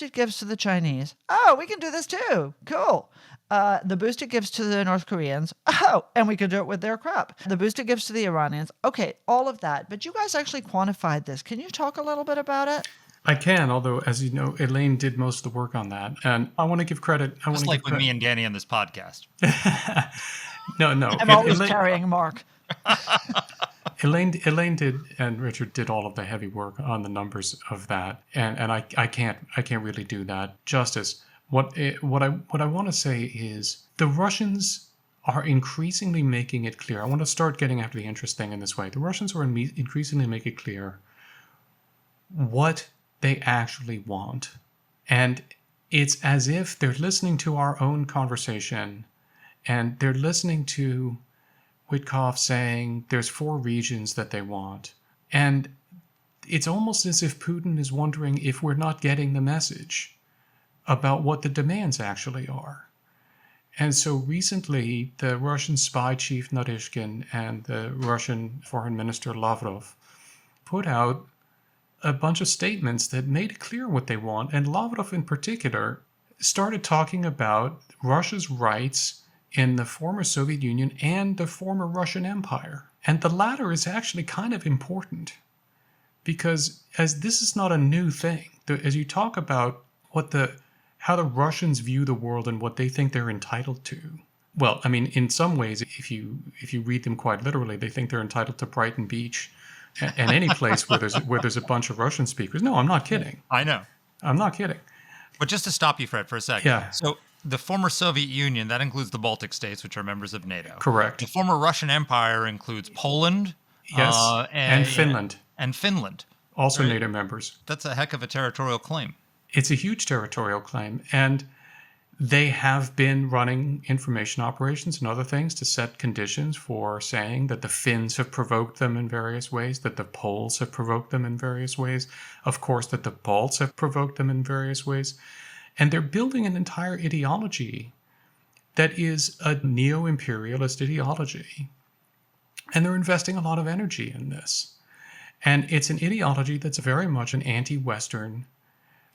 [SPEAKER 2] it gives to the Chinese. Oh, we can do this too. Cool. The boost it gives to the North Koreans. Oh, and we can do it with their crap. The boost it gives to the Iranians. Okay, all of that. But you guys actually quantified this. Can you talk a little bit about it?
[SPEAKER 6] I can, although, as you know, Elaine did most of the work on that. And I want to give credit.
[SPEAKER 5] Just like with me and Danny on this podcast.
[SPEAKER 6] No.
[SPEAKER 2] I'm always carrying Mark.
[SPEAKER 6] Elaine did, and Richard did all of the heavy work on the numbers of that, and I can't really do that justice. What I want to say is the Russians are increasingly making it clear. I want to start getting after the interest thing in this way. The Russians are increasingly making it clear what they actually want, and it's as if they're listening to our own conversation, and they're listening to Witkoff saying there's 4 regions that they want. And it's almost as if Putin is wondering if we're not getting the message about what the demands actually are. And so recently, the Russian spy chief Naryshkin and the Russian foreign minister Lavrov put out a bunch of statements that made it clear what they want. And Lavrov in particular started talking about Russia's rights in the former Soviet Union and the former Russian Empire. And the latter is actually kind of important because as this is not a new thing, as you talk about how the Russians view the world and what they think they're entitled to. Well, I mean, in some ways, if you read them quite literally, they think they're entitled to Brighton Beach and any place where there's a bunch of Russian speakers. No, I'm not kidding.
[SPEAKER 5] I know.
[SPEAKER 6] I'm not kidding.
[SPEAKER 5] But just to stop you, Fred, for a second.
[SPEAKER 6] Yeah.
[SPEAKER 5] So the former Soviet Union, that includes the Baltic states, which are members of NATO.
[SPEAKER 6] Correct.
[SPEAKER 5] The former Russian Empire includes Poland.
[SPEAKER 6] Yes, and Finland.
[SPEAKER 5] And Finland.
[SPEAKER 6] Also NATO members.
[SPEAKER 5] That's a heck of a territorial claim.
[SPEAKER 6] It's a huge territorial claim. And they have been running information operations and other things to set conditions for saying that the Finns have provoked them in various ways, that the Poles have provoked them in various ways, of course, that the Balts have provoked them in various ways. And they're building an entire ideology that is a neo-imperialist ideology. And they're investing a lot of energy in this. And it's an ideology that's very much an anti-Western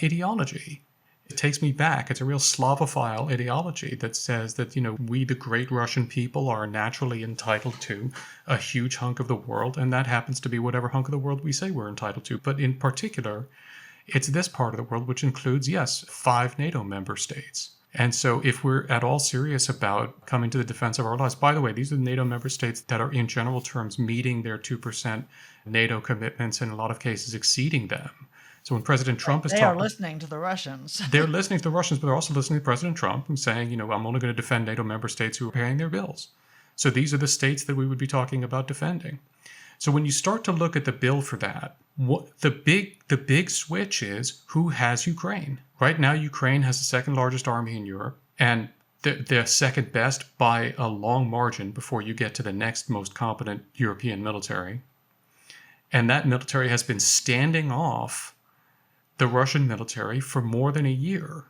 [SPEAKER 6] ideology. It takes me back. It's a real Slavophile ideology that says that, we, the great Russian people, are naturally entitled to a huge hunk of the world, and that happens to be whatever hunk of the world we say we're entitled to. But in particular, it's this part of the world, which includes, yes, 5 NATO member states. And so if we're at all serious about coming to the defense of our allies, by the way, these are the NATO member states that are in general terms meeting their 2% NATO commitments, in a lot of cases exceeding them. So when President Trump is
[SPEAKER 2] they
[SPEAKER 6] talking...
[SPEAKER 2] are listening to the Russians.
[SPEAKER 6] They're listening to the Russians, but they're also listening to President Trump, who's saying, I'm only going to defend NATO member states who are paying their bills. So these are the states that we would be talking about defending. So when you start to look at the bill for that, the big switch is who has Ukraine. Right now, Ukraine has the second largest army in Europe, and they're second best by a long margin before you get to the next most competent European military. And that military has been standing off the Russian military for more than a year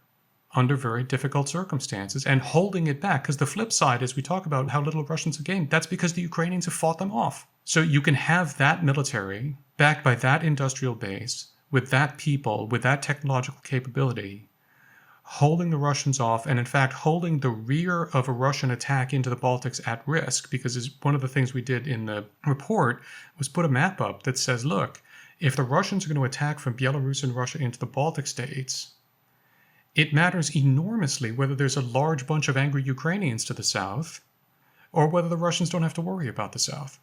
[SPEAKER 6] under very difficult circumstances and holding it back. Because the flip side is we talk about how little Russians have gained. That's because the Ukrainians have fought them off. So you can have that military backed by that industrial base, with that people, with that technological capability, holding the Russians off, and in fact holding the rear of a Russian attack into the Baltics at risk. Because one of the things we did in the report was put a map up that says, look, if the Russians are going to attack from Belarus and Russia into the Baltic states, it matters enormously whether there's a large bunch of angry Ukrainians to the south or whether the Russians don't have to worry about the south.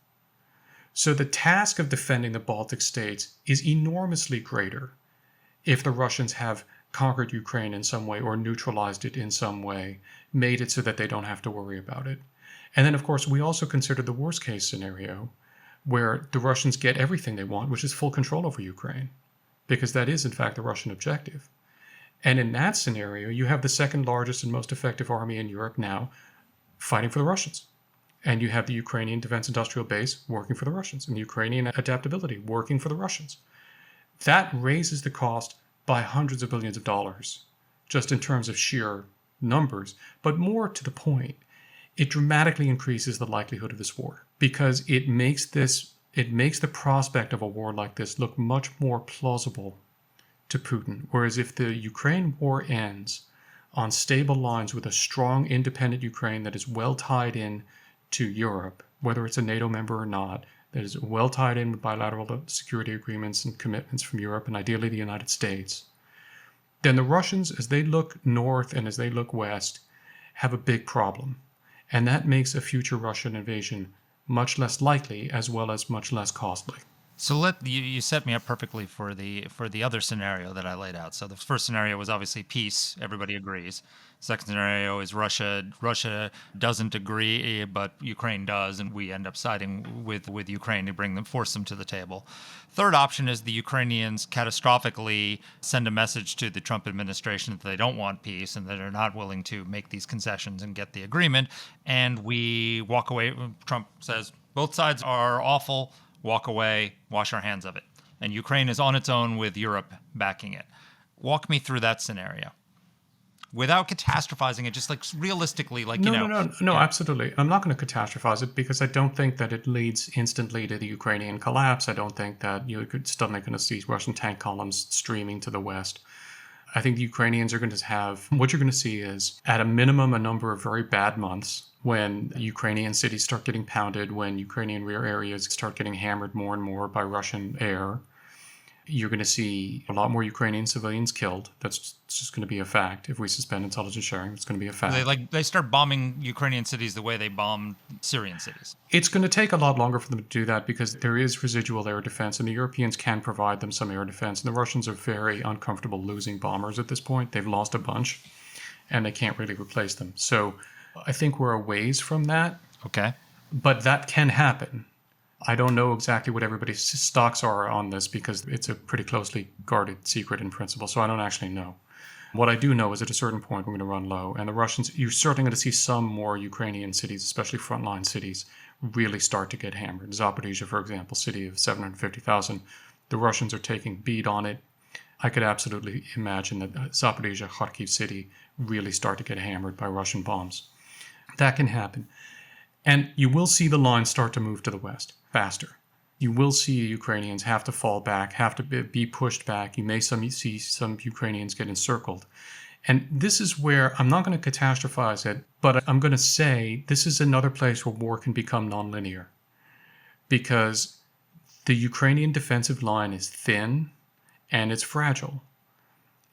[SPEAKER 6] So the task of defending the Baltic states is enormously greater if the Russians have conquered Ukraine in some way or neutralized it in some way, made it so that they don't have to worry about it. And then, of course, we also consider the worst case scenario, where the Russians get everything they want, which is full control over Ukraine, because that is, in fact, the Russian objective. And in that scenario, you have the second largest and most effective army in Europe now fighting for the Russians. And you have the Ukrainian Defense Industrial Base working for the Russians, and the Ukrainian adaptability working for the Russians. That raises the cost by hundreds of billions of dollars, just in terms of sheer numbers. But more to the point, it dramatically increases the likelihood of this war, because it makes the prospect of a war like this look much more plausible to Putin. Whereas if the Ukraine war ends on stable lines with a strong, independent Ukraine that is well tied in to Europe, whether it's a NATO member or not, that is well tied in with bilateral security agreements and commitments from Europe and ideally the United States, then the Russians, as they look north and as they look west, have a big problem. And that makes a future Russian invasion much less likely, as well as much less costly.
[SPEAKER 5] So you set me up perfectly for the other scenario that I laid out. So the first scenario was obviously peace. Everybody agrees. Second scenario is Russia doesn't agree, but Ukraine does, and we end up siding with Ukraine to force them to the table. Third option is the Ukrainians catastrophically send a message to the Trump administration that they don't want peace and that they're not willing to make these concessions and get the agreement, and we walk away. Trump says both sides are awful. Walk away, wash our hands of it. And Ukraine is on its own with Europe backing it. Walk me through that scenario. Without catastrophizing it, just like realistically, like,
[SPEAKER 6] No, absolutely. I'm not going to catastrophize it because I don't think that it leads instantly to the Ukrainian collapse. I don't think that you're suddenly going to see Russian tank columns streaming to the west. I think the Ukrainians are going to have, what you're going to see is, at a minimum, a number of very bad months when Ukrainian cities start getting pounded, when Ukrainian rear areas start getting hammered more and more by Russian air. You're going to see a lot more Ukrainian civilians killed. That's just going to be a fact. If we suspend intelligence sharing, it's going to be a fact.
[SPEAKER 5] They start bombing Ukrainian cities the way they bombed Syrian cities.
[SPEAKER 6] It's going to take a lot longer for them to do that because there is residual air defense, and the Europeans can provide them some air defense. And the Russians are very uncomfortable losing bombers at this point. They've lost a bunch, and they can't really replace them. So I think we're a ways from that.
[SPEAKER 5] Okay.
[SPEAKER 6] But that can happen. I don't know exactly what everybody's stocks are on this because it's a pretty closely guarded secret in principle, so I don't actually know. What I do know is at a certain point we're going to run low, and the Russians, you're certainly going to see some more Ukrainian cities, especially frontline cities, really start to get hammered. Zaporizhzhia, for example, city of 750,000, the Russians are taking beat on it. I could absolutely imagine that Zaporizhzhia, Kharkiv city really start to get hammered by Russian bombs. That can happen. And you will see the line start to move to the west faster. You will see Ukrainians have to fall back, have to be pushed back. You may see some Ukrainians get encircled. And this is where I'm not going to catastrophize it, but I'm going to say this is another place where war can become nonlinear. Because the Ukrainian defensive line is thin and it's fragile.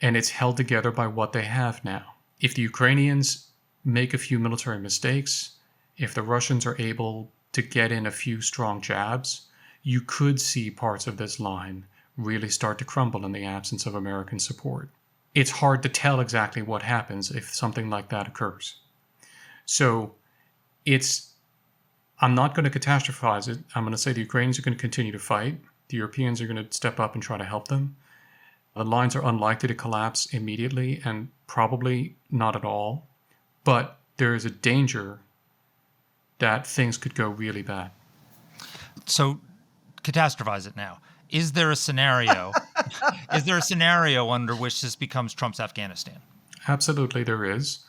[SPEAKER 6] And it's held together by what they have now. If the Ukrainians make a few military mistakes, if the Russians are able to get in a few strong jabs, you could see parts of this line really start to crumble in the absence of American support. It's hard to tell exactly what happens if something like that occurs. So I'm not going to catastrophize it. I'm going to say the Ukrainians are going to continue to fight. The Europeans are going to step up and try to help them. The lines are unlikely to collapse immediately and probably not at all. But there is a danger that things could go really bad.
[SPEAKER 5] So catastrophize it now. Is there a scenario? Is there a scenario under which this becomes Trump's Afghanistan?
[SPEAKER 6] Absolutely, there is.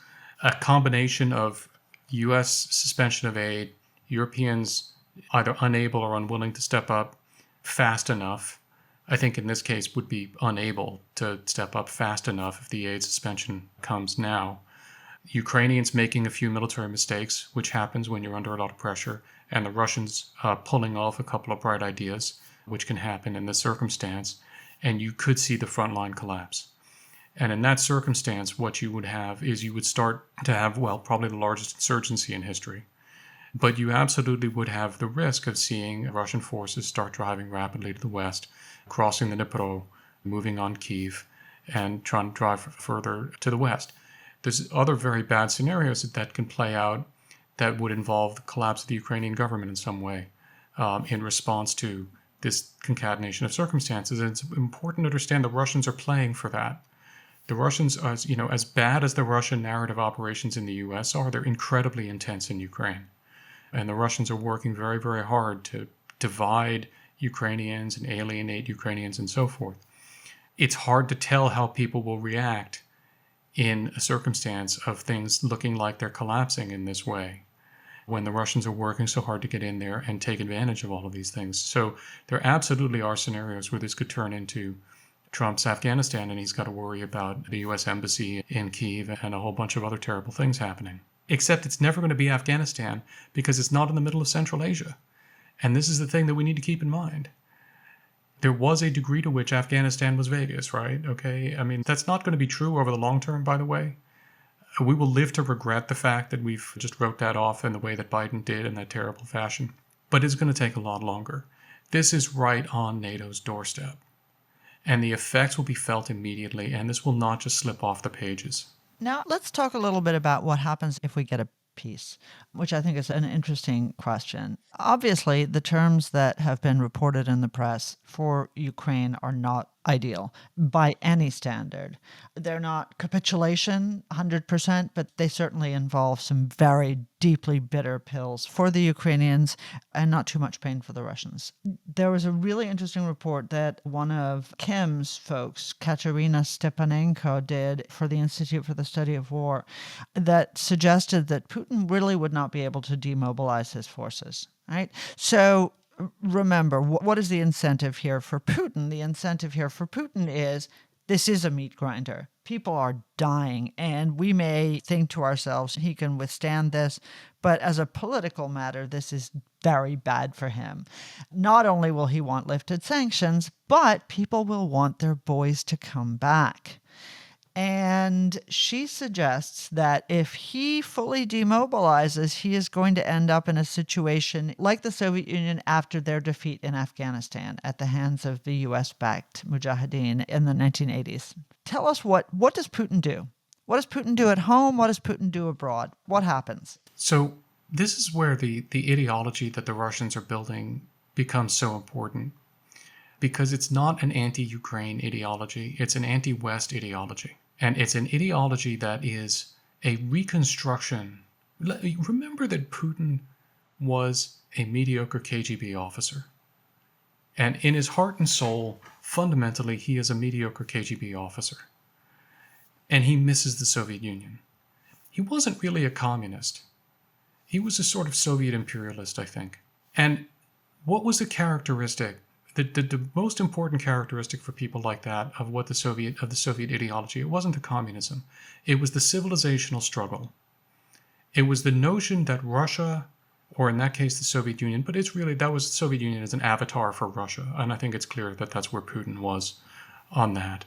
[SPEAKER 6] A combination of U.S. suspension of aid, Europeans either unable or unwilling to step up fast enough. I think in this case would be unable to step up fast enough if the aid suspension comes now. Ukrainians making a few military mistakes, which happens when you're under a lot of pressure, and the Russians pulling off a couple of bright ideas, which can happen in this circumstance, and you could see the front line collapse. And in that circumstance, what you would have is you would start to have, well, probably the largest insurgency in history. But you absolutely would have the risk of seeing Russian forces start driving rapidly to the west, crossing the Dnipro, moving on Kyiv, and trying to drive further to the west. There's other very bad scenarios that can play out that would involve the collapse of the Ukrainian government in some way in response to this concatenation of circumstances. And it's important to understand the Russians are playing for that. The Russians, as bad as the Russian narrative operations in the U.S. are, they're incredibly intense in Ukraine. And the Russians are working very, very hard to divide Ukrainians and alienate Ukrainians and so forth. It's hard to tell how people will react in a circumstance of things looking like they're collapsing in this way, when the Russians are working so hard to get in there and take advantage of all of these things. So there absolutely are scenarios where this could turn into Trump's Afghanistan, and he's got to worry about the U.S. Embassy in Kyiv and a whole bunch of other terrible things happening. Except it's never going to be Afghanistan because it's not in the middle of Central Asia. And this is the thing that we need to keep in mind. There was a degree to which Afghanistan was Vegas, right? Okay, I mean, that's not going to be true over the long term, by the way. We will live to regret the fact that we've just wrote that off in the way that Biden did in that terrible fashion. But it's going to take a lot longer. This is right on NATO's doorstep. And the effects will be felt immediately, and this will not just slip off the pages.
[SPEAKER 2] Now, let's talk a little bit about what happens if we get a peace, which I think is an interesting question. Obviously, the terms that have been reported in the press for Ukraine are not ideal by any standard. They're not capitulation 100%, but they certainly involve some very deeply bitter pills for the Ukrainians and not too much pain for the Russians. There was a really interesting report that one of Kim's folks, Katerina Stepanenko, did for the Institute for the Study of War that suggested that Putin really would not be able to demobilize his forces, right? So remember, what is the incentive here for Putin? The incentive here for Putin is this is a meat grinder. People are dying, and we may think to ourselves, he can withstand this, but as a political matter, this is very bad for him. Not only will he want lifted sanctions, but people will want their boys to come back. And she suggests that if he fully demobilizes, he is going to end up in a situation like the Soviet Union after their defeat in Afghanistan at the hands of the US-backed Mujahideen in the 1980s. Tell us what does Putin do? What does Putin do at home? What does Putin do abroad? What happens?
[SPEAKER 6] So this is where the ideology that the Russians are building becomes so important, because it's not an anti-Ukraine ideology, it's an anti-West ideology. And it's an ideology that is a reconstruction. Remember that Putin was a mediocre KGB officer. And in his heart and soul, fundamentally, he is a mediocre KGB officer. And he misses the Soviet Union. He wasn't really a communist. He was a sort of Soviet imperialist, I think. And what was the characteristic? The most important characteristic for people like that of the Soviet ideology, it wasn't the communism. It was the civilizational struggle. It was the notion that Russia, or in that case the Soviet Union, but it's really, that was the Soviet Union as an avatar for Russia. And I think it's clear that that's where Putin was on that.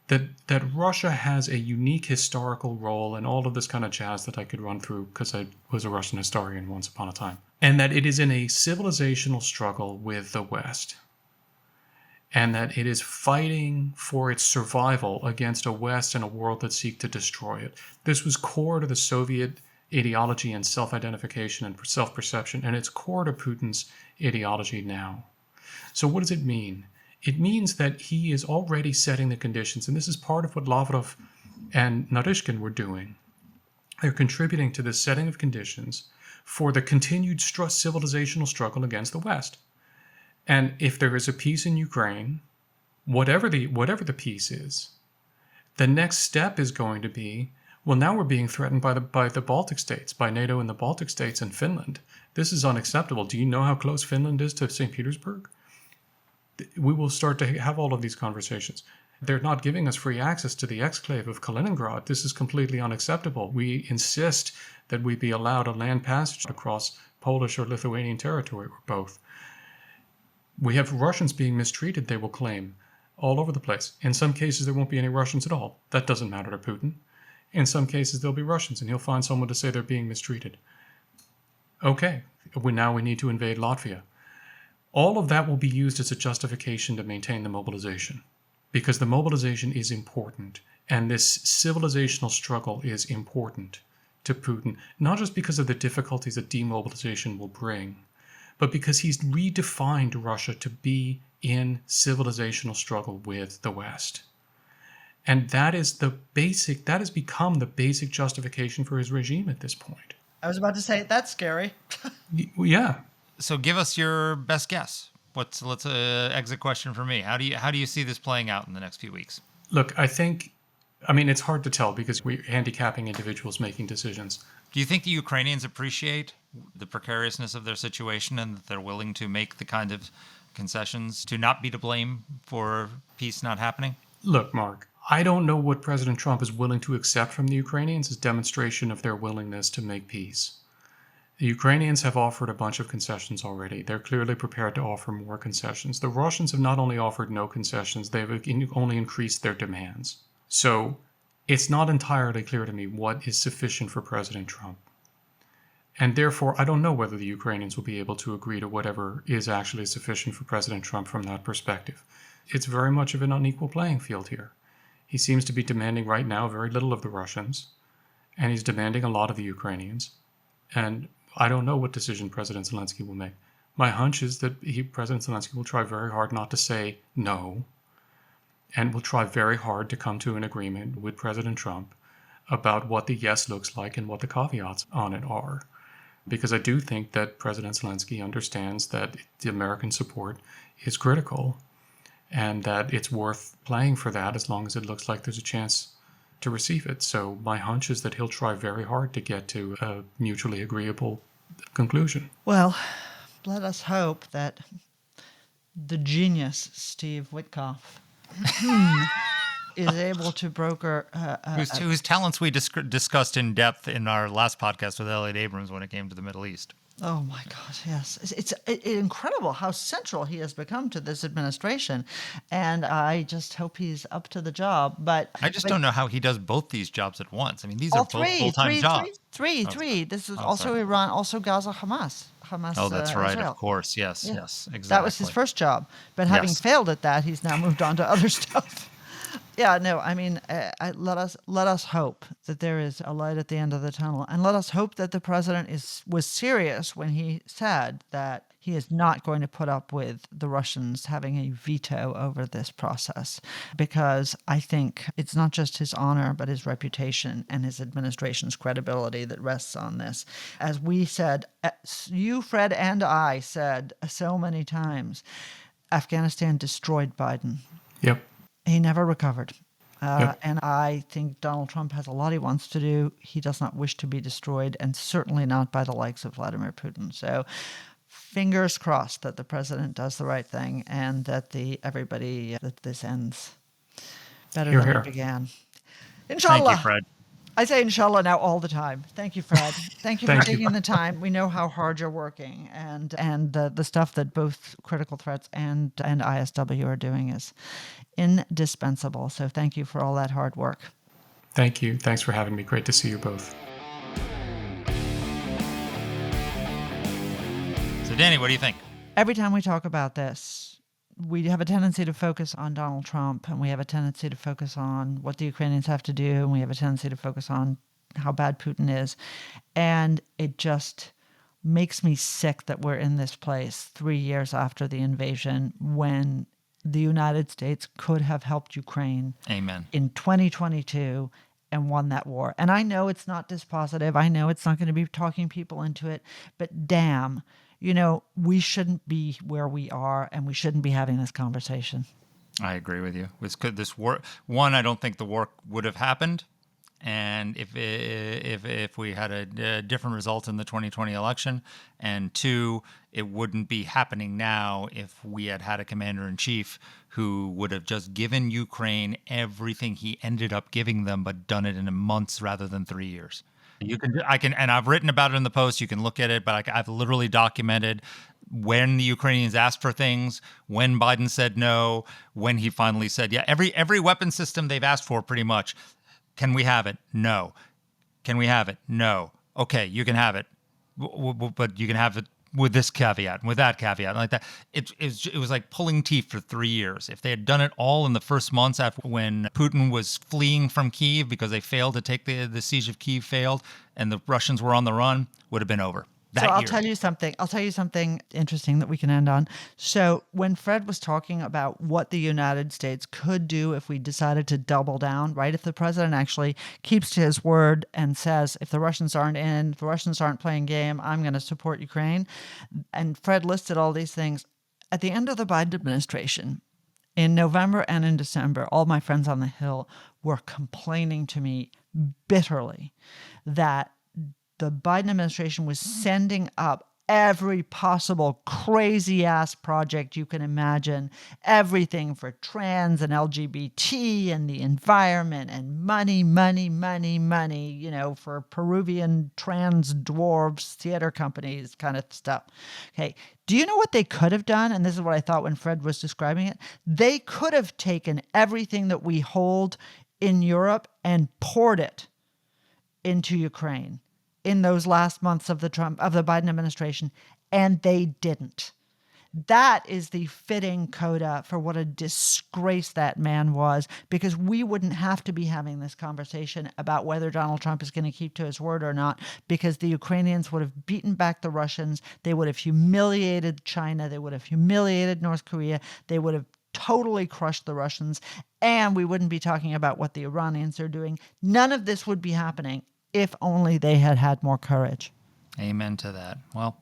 [SPEAKER 6] That Russia has a unique historical role and all of this kind of jazz that I could run through because I was a Russian historian once upon a time. And that it is in a civilizational struggle with the West. And that it is fighting for its survival against a West and a world that seek to destroy it. This was core to the Soviet ideology and self-identification and self-perception, and it's core to Putin's ideology now. So what does it mean? It means that he is already setting the conditions, and this is part of what Lavrov and Naryshkin were doing. They're contributing to the setting of conditions for the continued civilizational struggle against the West. And if there is a peace in Ukraine, whatever the peace is, the next step is going to be, well, now we're being threatened by the Baltic states, by NATO and the Baltic states and Finland. This is unacceptable. Do you know how close Finland is to St. Petersburg? We will start to have all of these conversations. They're not giving us free access to the exclave of Kaliningrad. This is completely unacceptable. We insist that we be allowed a land passage across Polish or Lithuanian territory, or both. We have Russians being mistreated, they will claim, all over the place. In some cases, there won't be any Russians at all. That doesn't matter to Putin. In some cases, there'll be Russians, and he'll find someone to say they're being mistreated. Okay, now we need to invade Latvia. All of that will be used as a justification to maintain the mobilization, because the mobilization is important, and this civilizational struggle is important to Putin, not just because of the difficulties that demobilization will bring, but because he's redefined Russia to be in civilizational struggle with the West. And that has become the basic justification for his regime at this point.
[SPEAKER 2] I was about to say, that's scary.
[SPEAKER 6] Yeah.
[SPEAKER 5] So give us your best guess. Let's exit question for me. How do you see this playing out in the next few weeks?
[SPEAKER 6] Look, it's hard to tell because we're handicapping individuals making decisions.
[SPEAKER 5] Do you think the Ukrainians appreciate the precariousness of their situation and that they're willing to make the kind of concessions to not be to blame for peace not happening?
[SPEAKER 6] Look, Mark, I don't know what President Trump is willing to accept from the Ukrainians as demonstration of their willingness to make peace. The Ukrainians have offered a bunch of concessions already. They're clearly prepared to offer more concessions. The Russians have not only offered no concessions, they've only increased their demands. So it's not entirely clear to me what is sufficient for President Trump. And therefore, I don't know whether the Ukrainians will be able to agree to whatever is actually sufficient for President Trump from that perspective. It's very much of an unequal playing field here. He seems to be demanding right now very little of the Russians, and he's demanding a lot of the Ukrainians. And I don't know what decision President Zelensky will make. My hunch is that President Zelensky will try very hard not to say no, and will try very hard to come to an agreement with President Trump about what the yes looks like and what the caveats on it are. Because I do think that President Zelensky understands that the American support is critical and that it's worth playing for that as long as it looks like there's a chance to receive it. So my hunch is that he'll try very hard to get to a mutually agreeable conclusion.
[SPEAKER 2] Well, let us hope that the genius Steve Witkoff is able to broker
[SPEAKER 5] whose talents we discussed in depth in our last podcast with Elliot Abrams when it came to the Middle East.
[SPEAKER 2] Oh my God, yes. It's incredible how central he has become to this administration. And I just hope he's up to the job. But
[SPEAKER 5] I just don't know how he does both these jobs at once. I mean, these are
[SPEAKER 2] all
[SPEAKER 5] both full-time jobs.
[SPEAKER 2] Three. This is also
[SPEAKER 5] sorry.
[SPEAKER 2] Iran, also Gaza, Hamas.
[SPEAKER 5] Oh, that's right.
[SPEAKER 2] Israel.
[SPEAKER 5] Of course. Yes, yes, exactly.
[SPEAKER 2] That was his first job. But having
[SPEAKER 5] Yes.
[SPEAKER 2] failed at that, he's now moved on to other stuff. Yeah, no, I mean, let us hope that there is a light at the end of the tunnel, and let us hope that the president was serious when he said that he is not going to put up with the Russians having a veto over this process, because I think it's not just his honor, but his reputation and his administration's credibility that rests on this. As we said, you, Fred, and I said so many times, Afghanistan destroyed Biden.
[SPEAKER 6] Yep.
[SPEAKER 2] He never recovered.
[SPEAKER 6] Yep.
[SPEAKER 2] And I think Donald Trump has a lot he wants to do. He does not wish to be destroyed, and certainly not by the likes of Vladimir Putin. So fingers crossed that the president does the right thing and that that this ends better
[SPEAKER 6] Hear,
[SPEAKER 2] than
[SPEAKER 6] hear.
[SPEAKER 2] it began.
[SPEAKER 5] Thank
[SPEAKER 2] Inshallah.
[SPEAKER 5] you, Fred.
[SPEAKER 2] I say inshallah now all the time. Thank you, Fred. Thank you for
[SPEAKER 6] Thank you.
[SPEAKER 2] taking the time. We know how hard you're working, and the stuff that both Critical Threats and ISW are doing is indispensable. So thank you for all that hard work.
[SPEAKER 6] Thank you. Thanks for having me. Great to see you both.
[SPEAKER 5] So, Danny, what do you think?
[SPEAKER 2] Every time we talk about this, we have a tendency to focus on Donald Trump, and we have a tendency to focus on what the Ukrainians have to do, and we have a tendency to focus on how bad Putin is. And it just makes me sick that we're in this place 3 years after the invasion, when the United States could have helped Ukraine
[SPEAKER 5] Amen.
[SPEAKER 2] in 2022 and won that war. And I know it's not dispositive. I know it's not going to be talking people into it, but damn, we shouldn't be where we are, and we shouldn't be having this conversation.
[SPEAKER 5] I agree with you. This war, one, I don't think the war would have happened, and if we had a different result in the 2020 election, and two, it wouldn't be happening now if we had had a commander-in-chief who would have just given Ukraine everything he ended up giving them, but done it in months rather than 3 years. And I've written about it in the post. You can look at it, but I've literally documented when the Ukrainians asked for things, when Biden said no, when he finally said, yeah, every weapon system they've asked for pretty much. Can we have it? No. Can we have it? No. Okay, you can have it, but you can have it with this caveat, with that caveat, like that. It was like pulling teeth for 3 years. If they had done it all in the first months after, when Putin was fleeing from Kyiv because they failed to take the siege of Kyiv failed, and the Russians were on the run, would have been over.
[SPEAKER 2] So I'll tell you something interesting that we can end on. So when Fred was talking about what the United States could do if we decided to double down, right? If the president actually keeps to his word and says, if the Russians aren't in, if the Russians aren't playing game, I'm going to support Ukraine. And Fred listed all these things. At the end of the Biden administration, in November and in December, all my friends on the Hill were complaining to me bitterly that the Biden administration was sending up every possible crazy-ass project you can imagine, everything for trans and LGBT and the environment and money, for Peruvian trans dwarves, theater companies kind of stuff. Okay, do you know what they could have done? And this is what I thought when Fred was describing it. They could have taken everything that we hold in Europe and poured it into Ukraine in those last months of the Biden administration, and they didn't. That is the fitting coda for what a disgrace that man was, because we wouldn't have to be having this conversation about whether Donald Trump is going to keep to his word or not, because the Ukrainians would have beaten back the Russians. They would have humiliated China. They would have humiliated North Korea. They would have totally crushed the Russians, and we wouldn't be talking about what the Iranians are doing. None of this would be happening if only they had had more courage.
[SPEAKER 5] Amen to that. Well,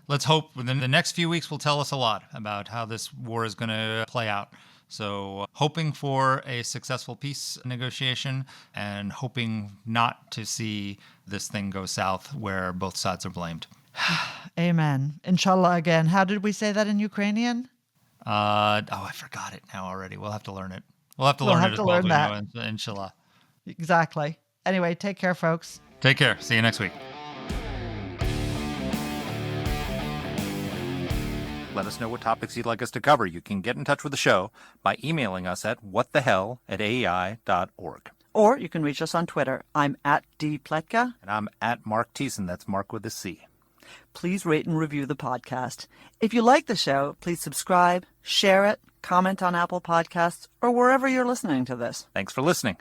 [SPEAKER 5] let's hope within the next few weeks will tell us a lot about how this war is going to play out. So hoping for a successful peace negotiation and hoping not to see this thing go south where both sides are blamed.
[SPEAKER 2] Amen. Inshallah again. How did we say that in Ukrainian?
[SPEAKER 5] I forgot it now already. We'll have to learn it. We'll have to
[SPEAKER 2] We'll
[SPEAKER 5] learn
[SPEAKER 2] have
[SPEAKER 5] it
[SPEAKER 2] to
[SPEAKER 5] as well,
[SPEAKER 2] learn that.
[SPEAKER 5] inshallah.
[SPEAKER 2] Exactly. Anyway, take care, folks.
[SPEAKER 5] Take care. See you next week.
[SPEAKER 1] Let us know what topics you'd like us to cover. You can get in touch with the show by emailing us at whatthehell@aei.org.
[SPEAKER 7] Or you can reach us on Twitter. I'm at dpletka.
[SPEAKER 1] And I'm at Mark Thiessen. That's Mark with a C.
[SPEAKER 7] Please rate and review the podcast. If you like the show, please subscribe, share it, comment on Apple Podcasts, or wherever you're listening to this.
[SPEAKER 1] Thanks for listening.